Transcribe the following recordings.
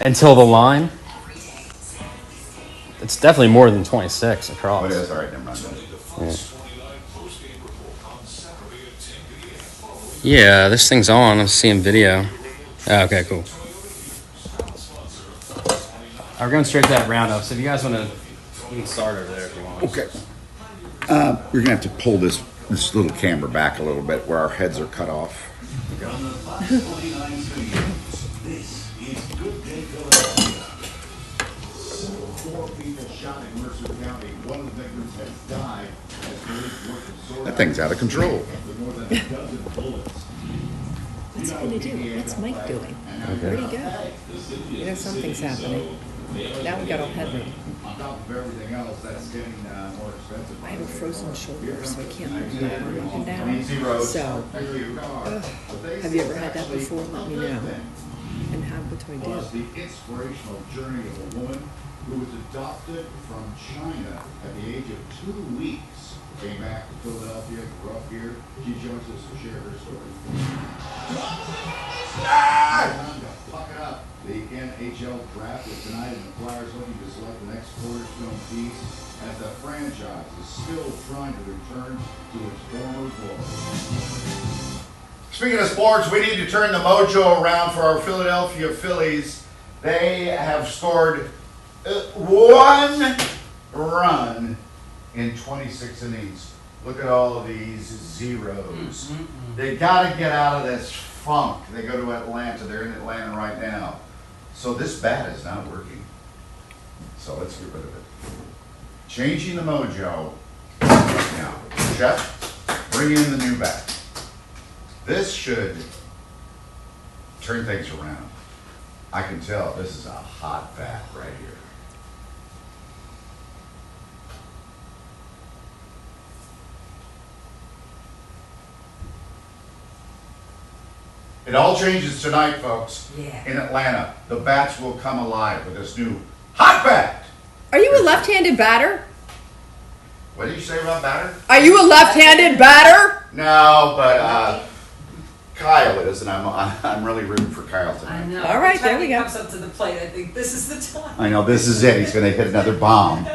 Until the line. It's definitely more than 26 across. Oh, it is? All right, never mind. Yeah, this thing's on. I'm seeing video. Oh, okay, cool. We're going straight to that roundup. So if you guys want to, you can start over there if you want. Okay. We're gonna have to pull this little camera back a little bit where our heads are cut off. That thing's out of control. What's he gonna do? What's Mike doing? Where'd he go? You know, something's happening. Now we got all headroom. I have a frozen shoulder, so I can't move my arm up and down. So, have you ever had that before? Let me know. And what do I do? The inspirational journey of a woman who was adopted from China at the age of 2 weeks. Came back to Philadelphia, grew up here. She joins us to share her story. Puck it up. The NHL draft is tonight, and the Flyers looking to select the next cornerstone piece as the franchise is still trying to return to its former glory. Speaking of sports, we need to turn the mojo around for our Philadelphia Phillies. They have scored one run in 26 innings. Look at all of these zeros. They got to get out of this funk. They go to Atlanta. They're in Atlanta right now. So this bat is not working. So let's get rid of it. Changing the mojo. Now, Chef, bring in the new bat. This should turn things around. I can tell this is a hot bat right here. It all changes tonight, folks. Yeah. In Atlanta, the bats will come alive with this new hot bat. Are you a left-handed batter? What did you say about batter? Are you a left-handed batter? No, but Kyle is, and I'm really rooting for Kyle tonight. I know. All right, Every time there we he go. comes up to the plate, I think this is the time. I know, this is it. He's going to hit another bomb.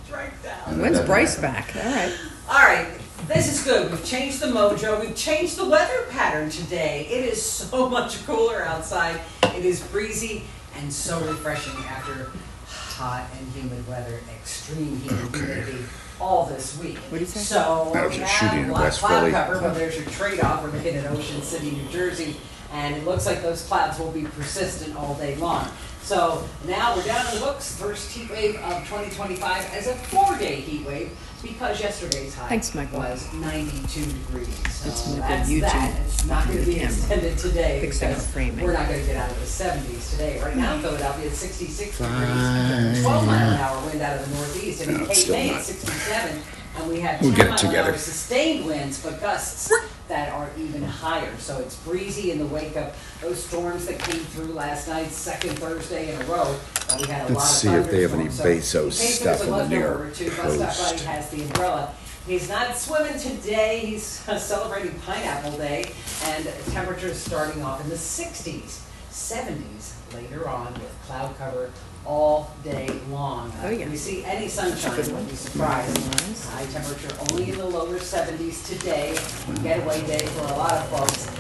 Strike down. When's Bryce back? All right. All right, this is good. We've changed the mojo. We've changed the weather pattern today. It is so much cooler outside. It is breezy and so refreshing after hot and humid weather, extreme heat and humidity all this week. What do you say? So That was we a have shooting in a lot of West cloud Philly. cover, but there's your trade-off. We're looking at Ocean City, New Jersey, and it looks like those clouds will be persistent all day long. So now we're down in the books, first heat wave of 2025 as a 4-day heat wave because yesterday's high Thanks, Michael. was 92 degrees. So That's my good that's YouTube that. It's not going to be camera. extended today Fix that because framing. we're not going to get out of the 70s today. Right now in Philadelphia it's 66 degrees, 12-mile-an-hour wind out of the northeast, and in No, Cape still May not. it's 67. And we had We'll get it 10-mile-an-hour together. sustained winds, but gusts that are even higher. So it's breezy in the wake of those storms that came through last night, second Thursday in a row. We had a Let's lot of see if they have any thunderstorms. Bezos So case stuff there's a in the New leftover York or two, Bus Stop Post. Buddy has the umbrella. He's not swimming today. He's celebrating Pineapple Day, and temperatures starting off in the 60s, 70s later on with cloud cover all day long. Oh, yeah. If you see any sunshine, won't be surprised. Nice. High temperature only in the lower 70s today. Getaway day for a lot of folks.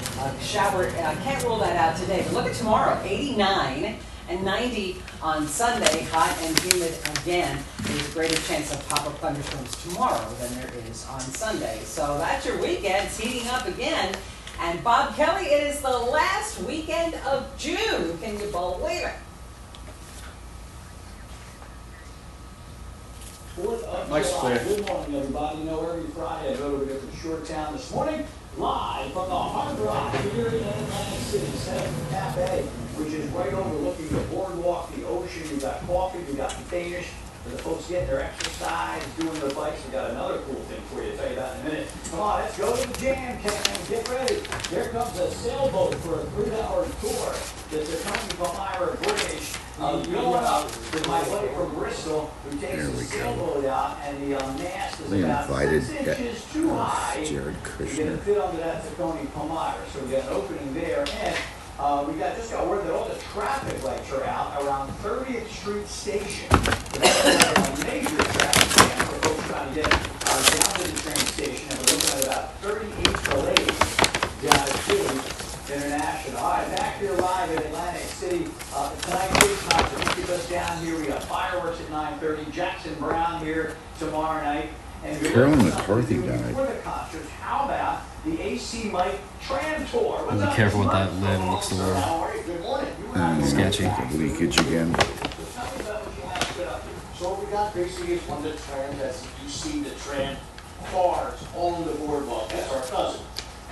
Shower, I can't rule that out today, but look at tomorrow, 89 and 90 on Sunday, hot and humid again. There's a greater chance of pop-up thunderstorms tomorrow than there is on Sunday. So that's your weekend. It's heating up again. And Bob Kelly, it is the last weekend of June. Can you believe it? Mike's clear. Good morning, everybody. You know, every Friday I go to a different short town. This morning, live from the Hard Rock here in Atlantic City, Center Cafe, which is right overlooking the boardwalk, the ocean. You got coffee, you got Danish. For the folks getting their exercise, doing the bikes, we got another cool thing for you to tell you about in a minute. Come on, let's go to the jam, Ken. Get ready. Here comes a sailboat for a 3-hour tour. That's a company from Ira British. Going up with my buddy from Bristol, who takes the sailboat out, and the mast is They about invited 6 inches too high Jared to get Kushner. it fit under that Tacony Palmyra. So we got an opening there, and We just got word that all the traffic lights are out around 30th Street Station. So that's a major traffic jam for folks trying to get down to the train station. And we're looking at about 38 delays down at Phillies International. All right, back here live in Atlantic City. Tonight, big concert. Keep us down here. We got fireworks at 9:30. Jackson Brown here tomorrow night. And Carolyn McCarthy died. For the concerts, how about the AC Mike Tram Tour? Be careful with that lid, it looks a little Good morning. sketchy. Leakage again. So what we got basically is one of the trams, as you see the tram cars on the boardwalk. That's our cousin.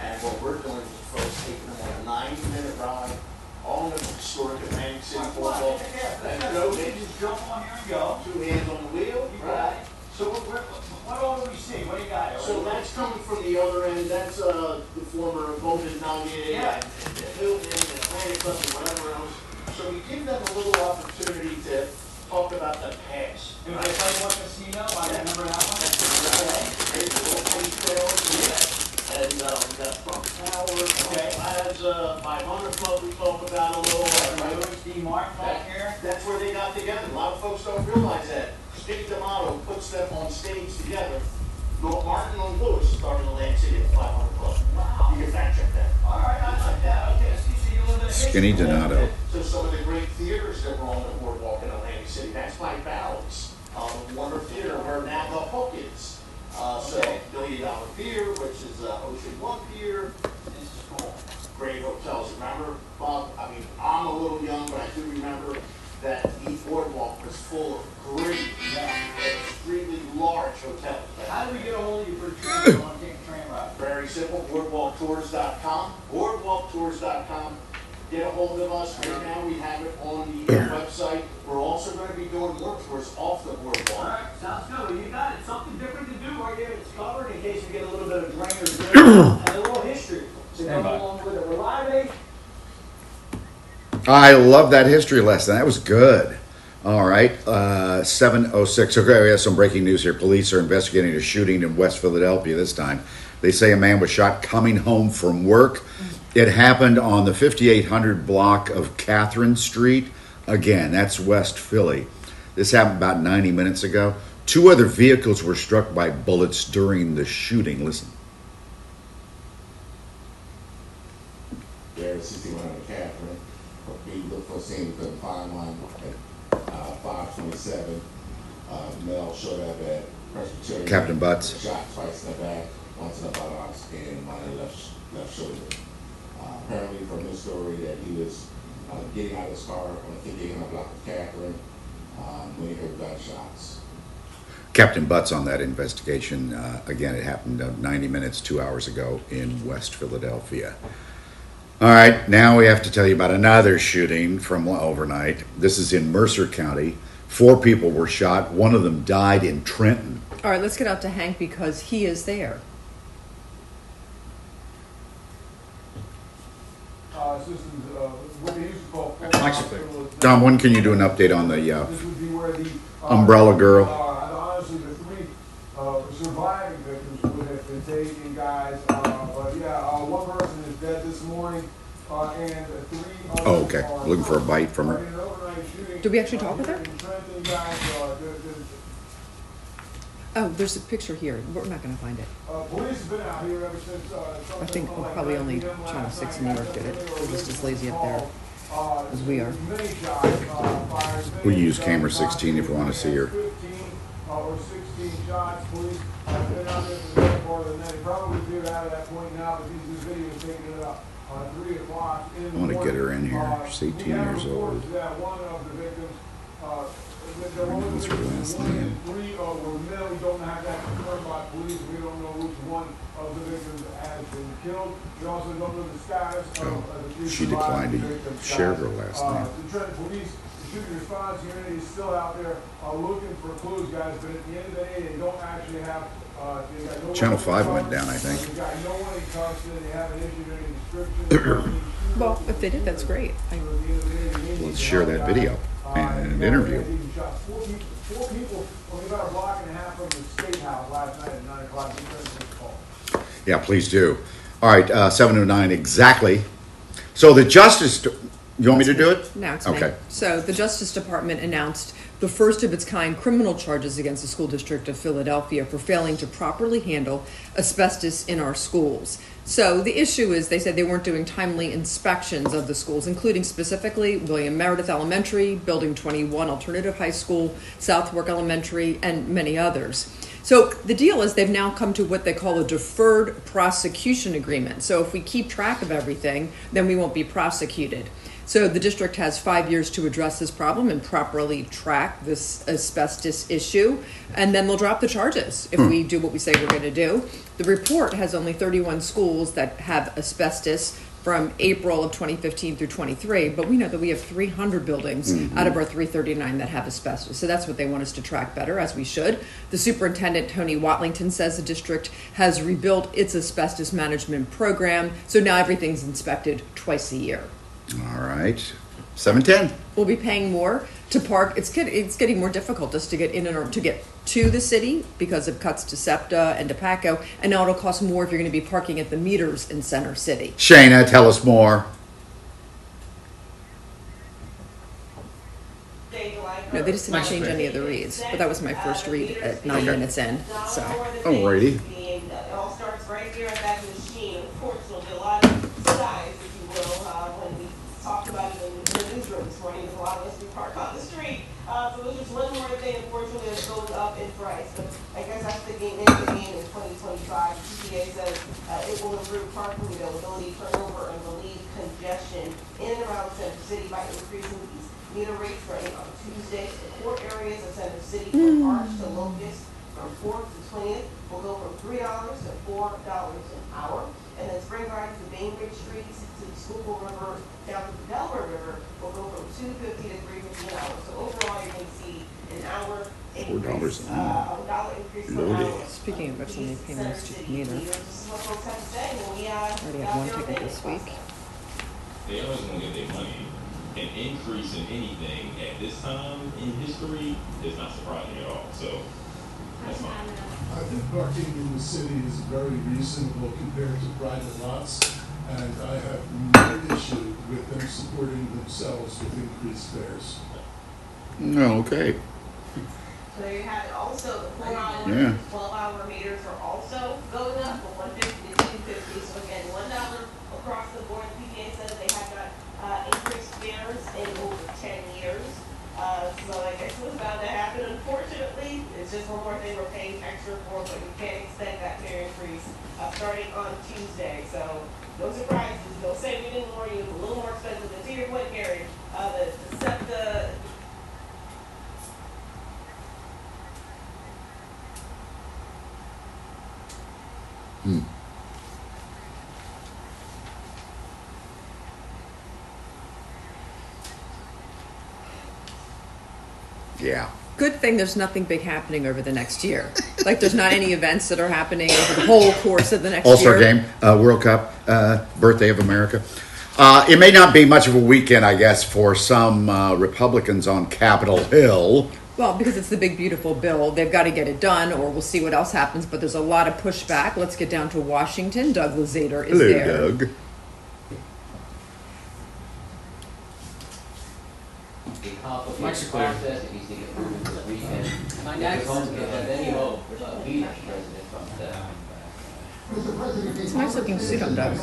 And what we're doing is folks taking them on a 90-minute ride on the historic Atlantic City boardwalk. And They just jump on here and go. 2 hands on the wheel, right? So what all do we see? What do you got? So that's coming from the other end. That's the former Golden Nugget, Yeah. and Hilton, and Atlantic Club, and whatever else. So we give them a little opportunity to talk about the past. Do they play one casino? I remember that one. There's the little police trails, and we got Trump Tower, Okay. as my Hunter Club we talk about a little. Right? Louis D. Martin back here. That's where they got together. A lot of folks don't realize that. Steve D'Amato puts them on stage together. Martin and Lewis started Atlantic City at the 500 Club. Wow. You can fact check that. All right, I like that. Okay, so you a little bit of Skinny history. Donato. So some of the great theaters that were on the boardwalk in Atlantic City, that's by Bally's. Wonder Theater, where now the Hook is. So Okay. $1 Billion Pier, which is Ocean One Pier. This is cool. Great hotels. Remember, Bob? I mean, I'm a little young, but I do remember that the boardwalk was full of great, extremely large hotels. How do we get a hold of you for a train on train ride? Very simple. Boardwalktours.com. Boardwalktours.com. Get a hold of us. Right now we have it on the website. We're also going to be doing more tours off the All boardwalk. right, sounds good. Well, you got it. Something different to do right here. It's covered in case you get a little bit of drainage and a little history. So come Standby. along with it. We're live at 8. I love that history lesson. That was good. All right, 7:06. Okay, we have some breaking news here. Police are investigating a shooting in West Philadelphia this time. They say a man was shot coming home from work. It happened on the 5800 block of Catherine Street. Again, that's West Philly. This happened about 90 minutes ago. 2 other vehicles were struck by bullets during the shooting. Listen. There, 6100 Catherine. We looked for a scene, we couldn't find one at 527. Mel showed up at Presbyterian. Captain Butts. Shot twice in the back, once in the buttocks, and one in the left shoulder. Apparently, from his story, that he was getting out of his car on the 5800 block of Catherine when he heard gunshots. Captain Butts on that investigation. Again, it happened 90 minutes, 2 hours ago in West Philadelphia. All right, now we have to tell you about another shooting from overnight. This is in Mercer County. 4 people were shot. One of them died in Trenton. All right, let's get out to Hank because he is there. Systems, what they used to call. Don, when can you do an update on the This would be where the. Umbrella Girl? Honestly, the 3 surviving victims would have been taken, guys. But yeah, 1 person is dead this morning, and 3 others. Oh, okay. are, Looking for a bite from her. in an overnight shooting, Did we actually talk with her? in Trenton, guys, Oh, there's a picture here. We're not going to find it. police have been out here ever since. I think probably only Channel 6 in New York did it. They're just as lazy up there as we are. We use camera 16 if we want to see her. 15 or 16 shots. Police have been out there for the better part of the night. Probably cleared out at that point now, but this video is taken at about 3 o'clock in the I want to get her in here. She's 18 years old. That one of the victims, What's her last name? 3 were men. We don't have that confirmed by police. We don't know which one of the victims has been killed. We also don't know the status of the 3 She declined to victims. share her last name. The Trenton Police, the shooting response unit is still out there looking for clues, guys. But at the end of the day, they don't actually have. They got no Channel one 5 in went down, I think. They've got no one in custody. They haven't issued any description. Well, if they did, that's great. Let's share that video and an interview. 4 people, only about a block and a half from the State House last night at 9 o'clock. Yeah, please do. All right, 7:09 exactly. So the Justice, you want me to do it? Now it's me. Okay. So the Justice Department announced the first of its kind criminal charges against the school district of Philadelphia for failing to properly handle asbestos in our schools. So the issue is they said they weren't doing timely inspections of the schools, including specifically William Meredith Elementary, Building 21 Alternative High School, Southwark Elementary, and many others. So the deal is they've now come to what they call a deferred prosecution agreement. So if we keep track of everything, then we won't be prosecuted. So the district has 5 years to address this problem and properly track this asbestos issue, and then they'll drop the charges if we do what we say we're going to do. The report has only 31 schools that have asbestos from April of 2015 through 23, but we know that we have 300 buildings out of our 339 that have asbestos. So that's what they want us to track better, as we should. The superintendent, Tony Watlington, says the district has rebuilt its asbestos management program, so now everything's inspected twice a year. All right. 7:10. We'll be paying more to park. It's getting more difficult just to get in and to get to the city because of cuts to SEPTA and to PACO, and now it'll cost more if you're going to be parking at the meters in Center City. Shayna, tell us more. No, they just didn't change any of the reads, but that was my first read at 9 minutes in. So. Alrighty. It all starts right here at that machine. Unfortunately, a lot of size, if you will, when we talked about it in the newsroom this morning, there's a lot of us who park on the street. So there's just one more thing, unfortunately, that's going up in price. But I guess that's the name of the game in 2025. TPA says it will improve parking availability, turnover, and relieve congestion in and around Center City by increasing these meter rates running on Tuesday. The core areas of Center City from Arch to Locust from 4th to 20th will go from $3 to $4 an hour. And then Spring Garden to Bainbridge Streets to the Schuylkill River down to the Delaware River will go from $2.50 to $3.50 an hour. So overall, you're going to see an hour increase, $4 an hour. $1 increase per Loaded. hour. Speaking of which, let me pay my stupid meter. This is what folks have to say when we Already have one ticket this week. They always gonna get their money. An increase in anything at this time in history is not surprising at all. So that's fine. I think parking in the city is very reasonable compared to private lots, and I have no issue with them supporting themselves with increased fares. Okay. So there you have it. Also, the 4-hour, Yeah. 12-hour meters are also going up from $1.50 to $2.50. So again, $1 across the board. The PTA said that they have not increased fares in over 10 years. So I guess what's about to happen, unfortunately, it's just one more thing we're paying extra for, but we can't extend that fare increase starting on Tuesday. So no surprises. They'll say we didn't warn you. It's a little more expensive. And to your point, Gary, the SEPTA. Yeah. Good thing there's nothing big happening over the next year. Like there's not any events that are happening over the whole course of the next All-Star year. game, World Cup, birthday of America. It may not be much of a weekend, I guess, for some Republicans on Capitol Hill. Well, because it's the big, beautiful bill. They've got to get it done, or we'll see what else happens. But there's a lot of pushback. Let's get down to Washington. Doug Lazater is Hello, there. Doug. A complicated process, it needs to get moving this weekend. It's home to have any hope of beating President Trump down. It's a nice looking suit on Doug.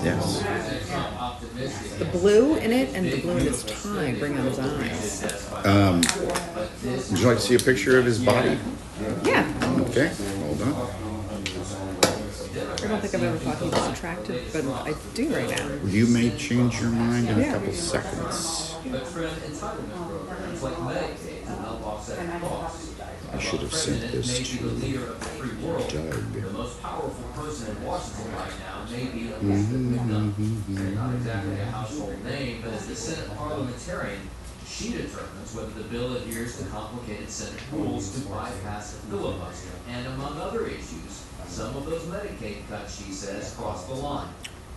Yes. The blue in it and the blue in his tie bring out his eyes. Would you like to see a picture of his body? Yeah. Okay, hold on. I don't think I've ever thought he was attractive, but I do right now. You may change your mind in a Yeah. couple seconds. But for entitlement programs like Medicaid will help offset costs. I should have sent this May be to the leader of the free world. Doug. The most powerful person in Washington right now may be Elizabeth McDonough. Not exactly a household name, but as the Senate parliamentarian, she determines whether the bill adheres to complicated Senate rules to bypass the filibuster. And among other issues, some of those Medicaid cuts, she says, cross the line.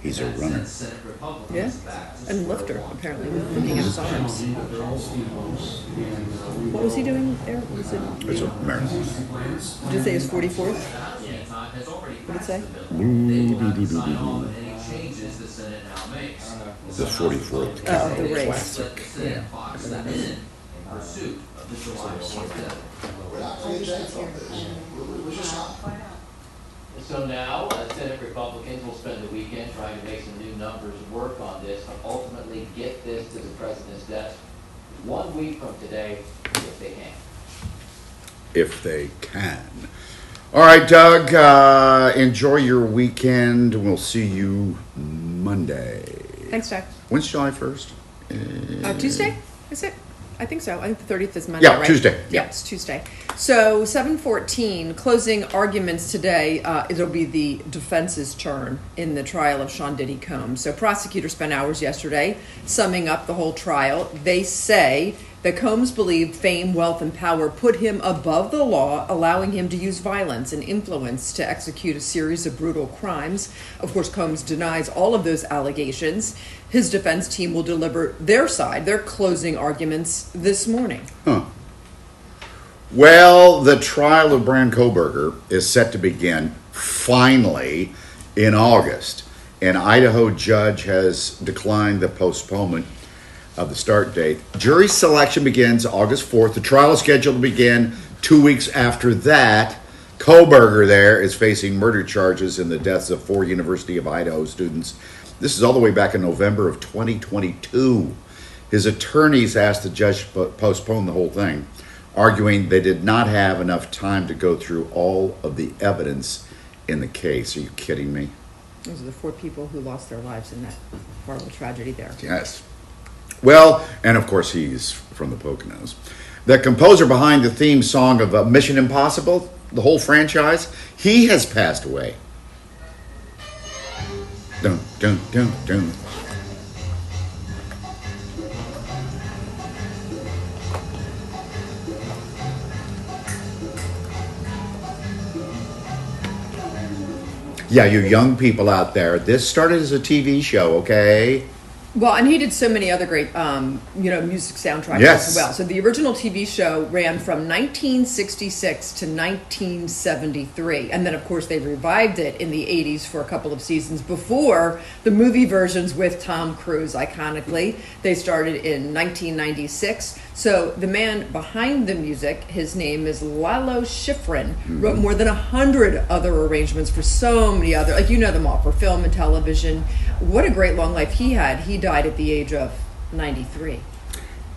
He's a That runner. sends Senate Republicans Yeah. back to And square lifter, one. apparently, looking at his arms. What was he doing there? What was it? It's a marathon. Did it say his 44th? Has already What did it say? They will have to sign off on any changes choices the Senate now makes. The 44th. Oh, the race. Split the Senate box them in pursuit of the July 4th deadline. We're not going to change on this. We're just not. So now, Senate Republicans will spend the weekend trying to make some new numbers work on this, but ultimately get this to the president's desk 1 week from today, if they can. If they can. All right, Doug, enjoy your weekend. We'll see you Monday. Thanks, Jack. When's July 1st? Tuesday, is it? I think so. I think the 30th is Monday, Yeah, right? Tuesday. Yeah, it's Tuesday. So 7:14, closing arguments today. It'll be the defense's turn in the trial of Sean Diddy Combs. So prosecutors spent hours yesterday summing up the whole trial. They say that Combs believed fame, wealth, and power put him above the law, allowing him to use violence and influence to execute a series of brutal crimes. Of course, Combs denies all of those allegations. His defense team will deliver their side, their closing arguments this morning. Huh. Well, the trial of Brand Kohberger is set to begin finally in August. An Idaho judge has declined the postponement of the start date. Jury selection begins August 4th. The trial is scheduled to begin 2 weeks after that. Kohberger there is facing murder charges in the deaths of 4 University of Idaho students. This is all the way back in November of 2022. His attorneys asked the judge to postpone the whole thing, arguing they did not have enough time to go through all of the evidence in the case. Are you kidding me? Those are the 4 people who lost their lives in that horrible tragedy there. Yes. Well, and of course he's from the Poconos. The composer behind the theme song of Mission Impossible, the whole franchise, he has passed away. Dun, dun, dun, dun. Yeah, you young people out there, this started as a TV show, okay? Well, and he did so many other great, music soundtracks Yes. as well. So the original TV show ran from 1966 to 1973. And then, of course, they revived it in the 80s for a couple of seasons before the movie versions with Tom Cruise, iconically. They started in 1996. So the man behind the music, his name is Lalo Schifrin, wrote more than 100 other arrangements for so many other, like you know them all, for film and television. What a great long life he had. He died at the age of 93.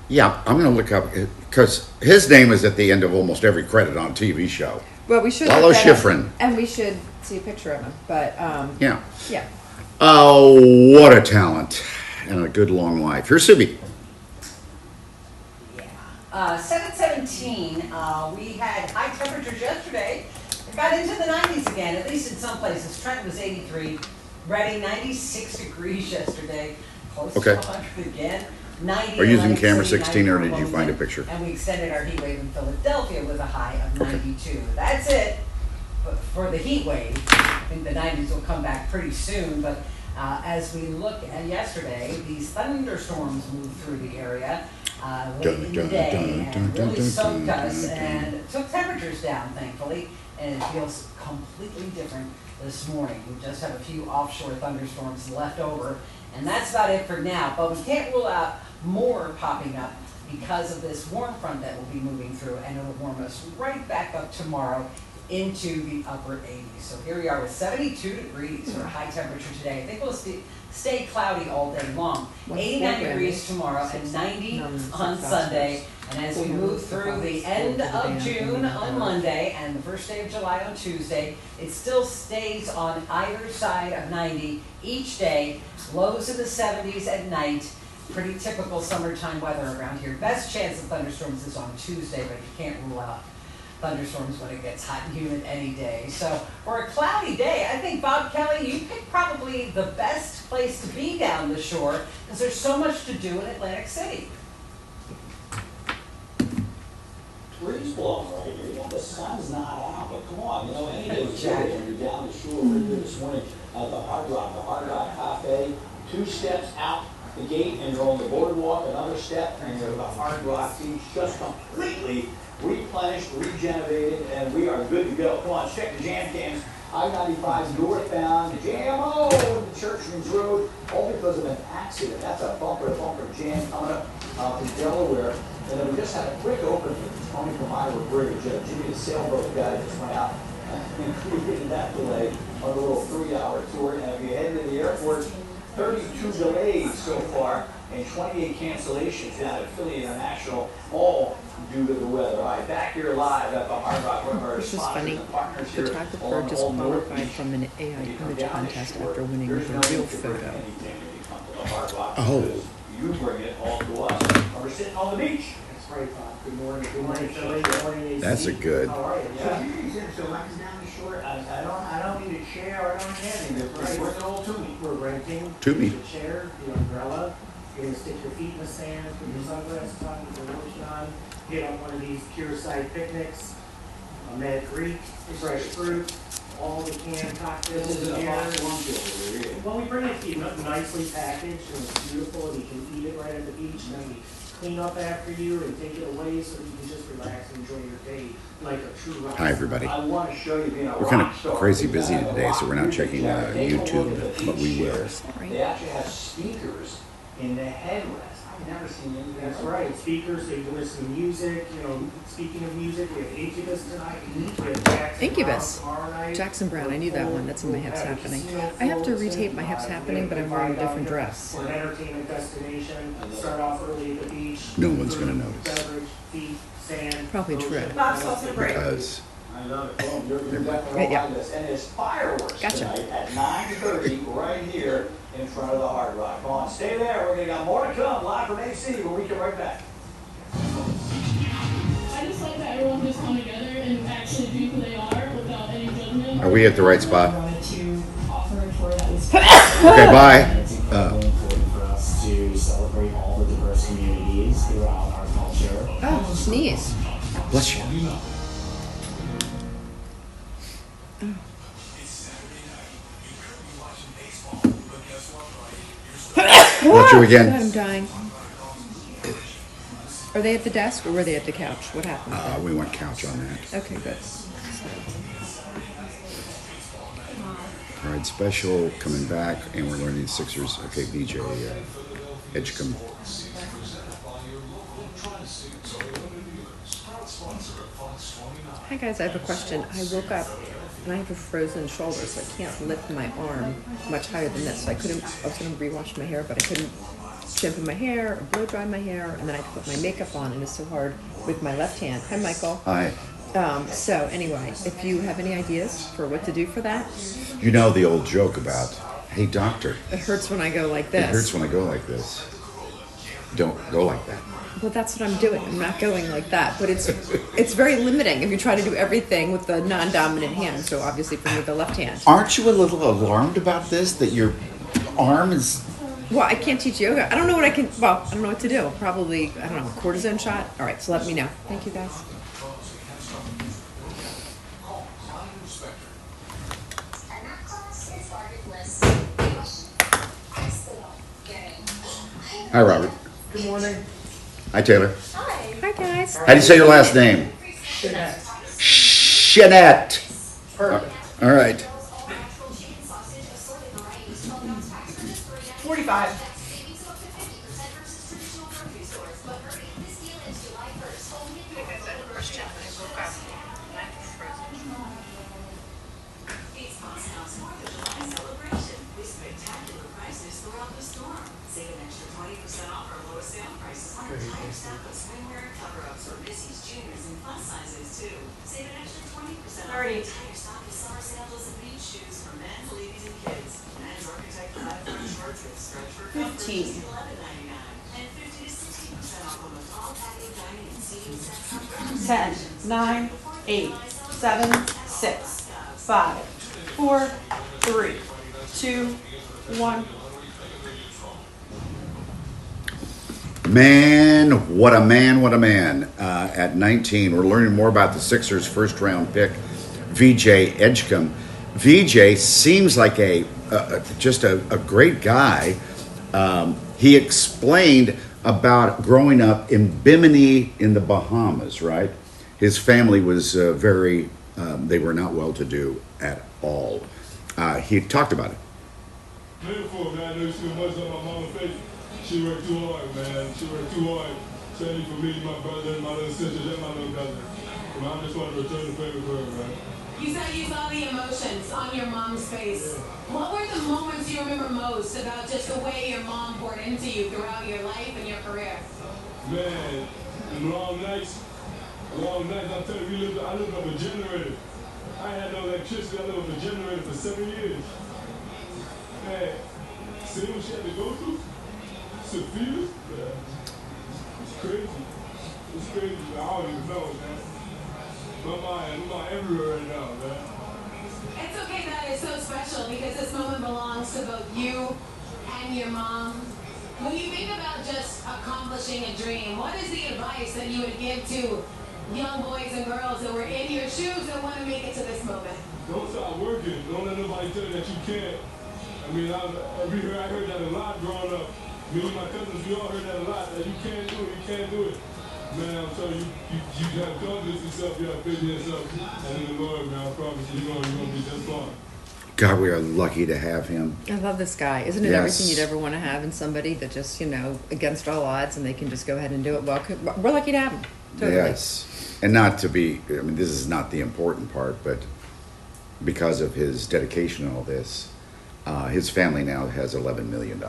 Yeah, I'm going to look up, because his name is at the end of almost every credit on a TV show. Well, we should Lalo look that up, Schifrin. and we should see a picture of him. But Yeah. yeah. Oh, what a talent and a good long life. Here's Subi. 7:17, we had high temperatures yesterday. It got into the 90s again, at least in some places. Trenton was 83, Reading 96 degrees yesterday, close Okay. to 100 again. 90 Are you using Atlantic camera City, 16 or 90 did you find a Wilmington, picture? And we extended our heat wave in Philadelphia with a high of 92. That's it for the heat wave. I think the 90s will come back pretty soon, but as we look at yesterday, these thunderstorms moved through the area late in the day and really soaked us and took temperatures down, thankfully, and it feels completely different this morning. We just have a few offshore thunderstorms left over, and that's about it for now, but we can't rule out more popping up because of this warm front that will be moving through, and it'll warm us right back up tomorrow into the upper 80s. So here we are with 72 degrees for a high temperature today. I think we'll stay cloudy all day long. 89 degrees tomorrow and 90 on Sunday. And as we move through the end of June on Monday and the first day of July on Tuesday, it still stays on either side of 90 each day. Lows in the 70s at night. Pretty typical summertime weather around here. Best chance of thunderstorms is on Tuesday, but you can't rule out thunderstorms when it gets hot and humid any day. So for a cloudy day, I think, Bob Kelly, you picked probably the best place to be down the shore because there's so much to do in Atlantic City. Breeze blowing right here. Yeah, the sun's not out, but come on, any day is good when you're down the shore. We're here this morning at the Hard Rock Cafe, 2 steps out the gate and you're on the boardwalk, another step, and you're at the Hard Rock Beach, just completely replenished, regenerated, and we are good to go. Come on, check the jam cams. I-95 northbound, JMO, the Churchman's Road, all because of an accident. That's a bumper-to-bumper jam coming up from Delaware. And then we just had a quick open for Tony from Iowa Bridge. Jimmy, the sailboat guy, just went out and created that delay on a little 3-hour tour. And if you head to the airport, 32 delays so far and 28 cancellations down at Philly International, all due to the weather. All right, back here live at the Hard Rock, one of our This is sponsors funny. and partners here. Photographer disqualified from an AI image contest after winning with a real photo. Oh. You bring it all to us. We're sitting on the beach. That's right, Bob. Good morning. Good morning, Philly. Good morning, AC. That's a good. How are you? Yeah. So I come down the shore. I don't need a chair. I don't need anything. That's right. Bring it all to me. We're renting To me. the chair, the umbrella. You're gonna stick your feet in the sand, put your sunglasses on, put your lotion on, hit on one of these pure side picnics, a Mad Greek, fresh fruit, all the canned cocktails This is in a here. box lunch over here. Well, we bring it to you nicely packaged and it's beautiful and you can eat it right at the beach and then we clean up after you and take it away so that you can just relax and enjoy your day like a true rock Hi, star. everybody. I want to show you being a We're kind rock star. of crazy busy today, so we're not checking YouTube, but we will. They actually have speakers in the headrest. I've never seen anything. That's right, speakers, so you can listen to music, you know, speaking of music, we have Incubus tonight, we have Jackson Incubus. Brown tomorrow night. Jackson Brown, I knew that one. That's in my Hips Happening. I have to retape my Hips Happening, but I'm wearing a different dress. We're an entertainment destination, start off early at the beach. No one's gonna food, notice. Beverage, feet, sand. Probably true. Bob's supposed to break. Because I love it. Well, you're definitely Right, yeah. on this. And there's fireworks Gotcha. tonight at 9:30 right here in front of the Hard Rock. Come on, stay there. We're going to got more to come live from AC when we come right back. I just like that everyone just come together and actually be who they are without any judgment. are we at the right spot? Wanted to offer a tour that was Okay, bye. It's incredibly important for us to celebrate all the diverse communities throughout our culture. Oh, sneeze. Bless you. Bless you God, again. I'm dying. Are they at the desk or were they at the couch? What happened? We went couch on that. Okay, good. Pride Special coming back, and we're learning Sixers. Okay, BJ Edgecombe. Hi guys, I have a question. I woke up and I have a frozen shoulder, so I can't lift my arm much higher than this. So I was going to rewash my hair, but I couldn't shampoo my hair or blow dry my hair, and then I put my makeup on, and it's so hard with my left hand. Hi, Michael. Hi. So anyway, if you have any ideas for what to do for that, You know the old joke about, hey doctor, it hurts when I go like it this. hurts when I go like this. Don't go like that. Well, that's what I'm doing. I'm not going like that, but it's very limiting if you try to do everything with the non-dominant hand. So obviously for me, the left hand. Aren't you a little alarmed about this? That your arm is. Well, I can't teach yoga. I don't know what I can. Well, I don't know what to do. Probably, I don't know, cortisone shot. All right, so let me know. Thank you, guys. Hi, Robert. Good morning. Hi, Taylor. Hi, guys. How do you say your last name? Jeanette. Shanette. Perfect. All right. 45. Ten, 9, 8, 7, 6, 5, 4, 3, 2, 1. Man, what a man, what a man. At 19, we're learning more about the Sixers' first round pick, VJ Edgecombe. VJ seems like just a great guy. he explained about growing up in Bimini in the Bahamas, right? His family was they were not well-to-do at all. He talked about it. Beautiful, man. I knew she was much on my mama's face. She worked too hard, man. She worked too hard. Especially for me, my brother, my little sisters, and my little cousin. I just want to return the favor for her, man. You said you saw the emotions on your mom's face. What were the moments you remember most about just the way your mom poured into you throughout your life and your career? Man, long nights. I'm telling you, I lived off a generator. I had no electricity. I lived off a generator for 7 years. Man, see what she had to go through? Sophia? Yeah. It's crazy. It's crazy. I don't even know, man. My mind everywhere right now, man. It's okay that it's so special because this moment belongs to both you and your mom. When you think about just accomplishing a dream, what is the advice that you would give to young boys and girls that were in your shoes that want to make it to this moment? Don't stop working. Don't let nobody tell you that you can't. I mean, I heard that a lot growing up. Me and my cousins, we all heard that a lot, that you can't do it, you can't do it. Man, I'm telling you, you have confidence in yourself, you have faith in yourself, and in the Lord, man, I promise you, you're gonna be just fine. God, we are lucky to have him. I love this guy. Isn't it Yes. everything you'd ever want to have in somebody that just, against all odds and they can just go ahead and do it? Well, we're lucky to have him. Totally. Yes. And not to be, I mean, this is not the important part, but because of his dedication and all this, his family now has $11 million.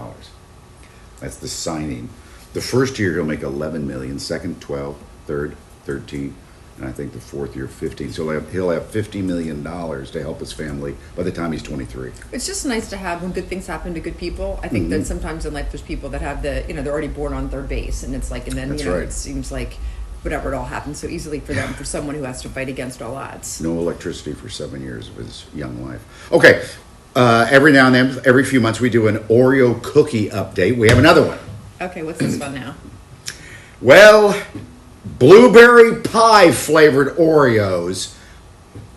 That's the signing. The first year he'll make 11 million, second 12, third 13, and I think the fourth year 15. So he'll have $50 million to help his family by the time he's 23. It's just nice to have when good things happen to good people. I think that sometimes in life there's people that have they're already born on third base, and it's like, and then That's right. right. It seems like whatever, it all happens so easily for them, for someone who has to fight against all odds. No electricity for 7 years of his young life. Okay, every now and then, every few months, we do an Oreo cookie update. We have another one. Okay, what's this one now? Well, blueberry pie flavored Oreos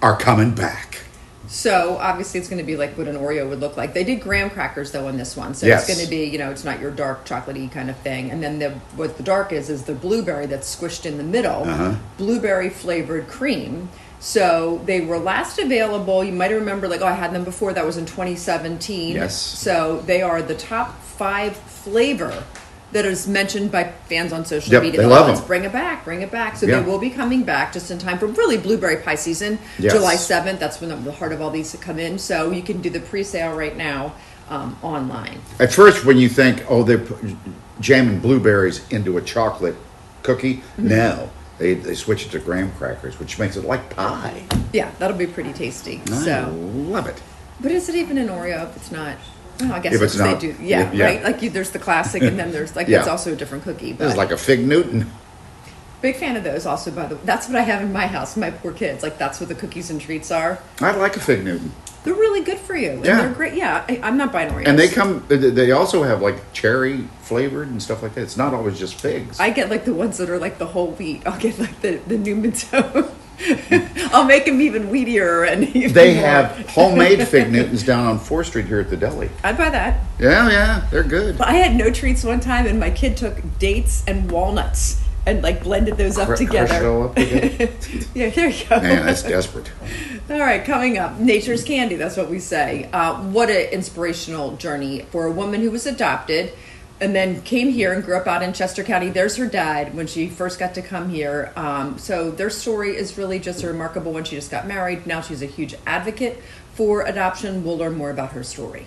are coming back. So obviously it's going to be like what an Oreo would look like. They did graham crackers though on this one, so Yes. it's going to be it's not your dark chocolatey kind of thing. And then what the dark is the blueberry that's squished in the middle, blueberry flavored cream. So they were last available. You might remember, I had them before. That was in 2017. Yes. So they are the top 5 flavor that is mentioned by fans on social Yep, media. they love Let's them. bring it back, bring it back. So Yeah. they will be coming back just in time for really blueberry pie season. Yes. July 7th, that's when the heart of all these come in. So you can do the pre-sale right now online. At first, when you think, they're jamming blueberries into a chocolate cookie, no. They switch it to graham crackers, which makes it like pie. Yeah, that'll be pretty tasty. I So, love it. but is it even an Oreo if it's not? Well, I guess If it's they not, do. Yeah, yeah. right. There's the classic, and then there's Yeah. it's also a different cookie. This is But like a Fig Newton. big fan of those. Also, by the way, that's what I have in my house. My poor kids, that's what the cookies and treats are. I like a Fig Newton. They're really good for you. And Yeah. they're great. Yeah, I'm not buying Oreos. And they also have cherry flavored and stuff like that. It's not always just figs. I get the ones that are the whole wheat. I'll get the Newman's Own. I'll make them even wheatier and even They more. have homemade Fig Newtons down on 4th Street here at the deli. I'd buy that. Yeah, they're good. But I had no treats one time, and my kid took dates and walnuts and blended those up together. Crush it all up together. Yeah, there you go. Man, that's desperate. All right, coming up, nature's candy. That's what we say. What an inspirational journey for a woman who was adopted and then came here and grew up out in Chester County. There's her dad when she first got to come here. So their story is really just a remarkable one. She just got married. Now she's a huge advocate for adoption. We'll learn more about her story.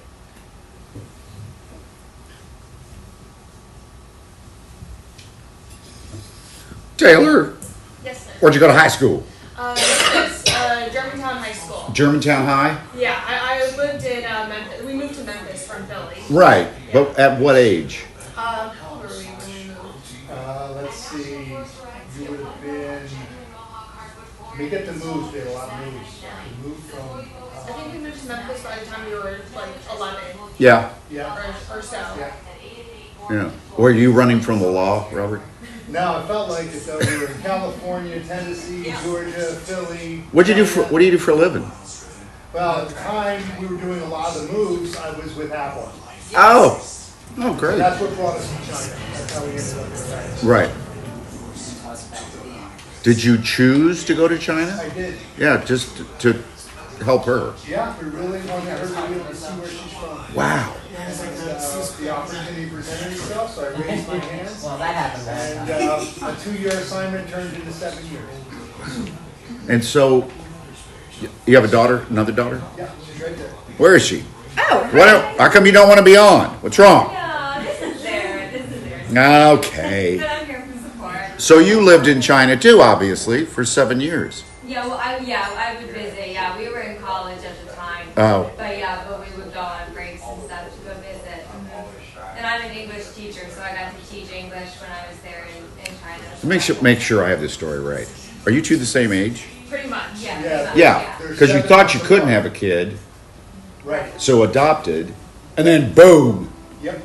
Taylor, Yes, sir. where'd you go to high school? Germantown High School. Germantown High? Yeah, I lived in Memphis. We moved to Memphis from Philly. Right. But at what age? How old were we when we moved? Let's see, you would have been, we get the moves, we had a lot of moves. We moved from, I think we moved to Memphis by the time we were 11. Yeah. Yeah. Or so. Yeah. Yeah. Were you running from the law, Robert? No, it felt like it though. We were in California, Tennessee, Georgia, Philly. What do you do for a living? Well, at the time we were doing a lot of the moves, I was with Apple. Oh. Oh, great. So that's what brought us to China. That's how we ended up there. Right. Did you choose to go to China? I did. Yeah, just to help her. Yeah, we really wanted her to be able to see where she's from. Wow. And the opportunity presented itself, so I raised my hands. Well, that happened last And time. a 2-year assignment turned into 7 years. And so, you have a daughter, another daughter? Yeah, she's right there. Where is she? Oh, How come you don't want to be on? What's wrong? No, this is there. Okay. But I'm here for support. So you lived in China too, obviously, for 7 years. Yeah, well, I would visit. Yeah, we were in college at the time. Oh. But we would go on breaks and stuff to go visit. And I'm an English teacher, so I got to teach English when I was there in China. Make sure I have this story right. Are you two the same age? Pretty much, yeah. Yeah. Yeah, because you thought you couldn't have a kid, Right. so adopted, and then boom. Yep.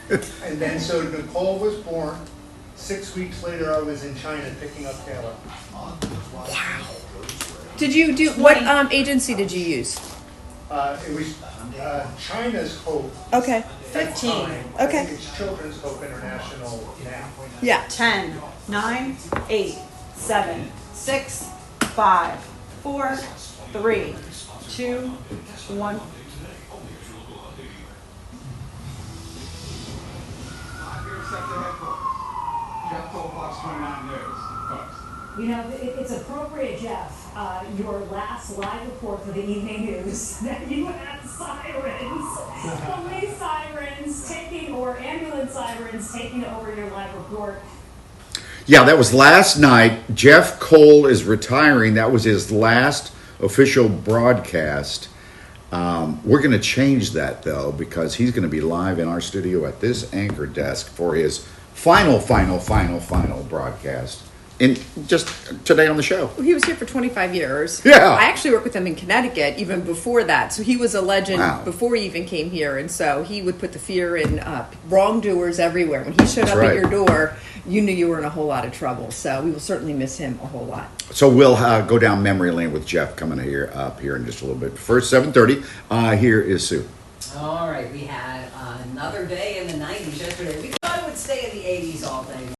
And then so Nicole was born. 6 weeks later, I was in China picking up Taylor. Did you do what agency did you use? It was China's Hope. Okay. 15. I Okay. think it's Children's Hope International now. Yeah. 10, 9, 8, 7, 6, 5, 4, 3, 2, 1. You know, it's appropriate, Jeff, your last live report for the evening news, that you had sirens, police sirens or ambulance sirens taking over your live report. Yeah, that was last night. Jeff Cole is retiring. That was his last official broadcast. We're going to change that, though, because he's going to be live in our studio at this anchor desk for his final broadcast. In just today on the show. He was here for 25 years. Yeah. I actually worked with him in Connecticut even before that. So he was a legend Wow. before he even came here. And so he would put the fear in wrongdoers everywhere. When he showed That's up right. at your door, you knew you were in a whole lot of trouble. So we will certainly miss him a whole lot. So we'll go down memory lane with Jeff coming up here in just a little bit. First, 7:30. Here is Sue. All right, we had another day in the 90s yesterday. We thought it would stay in the 80s all day.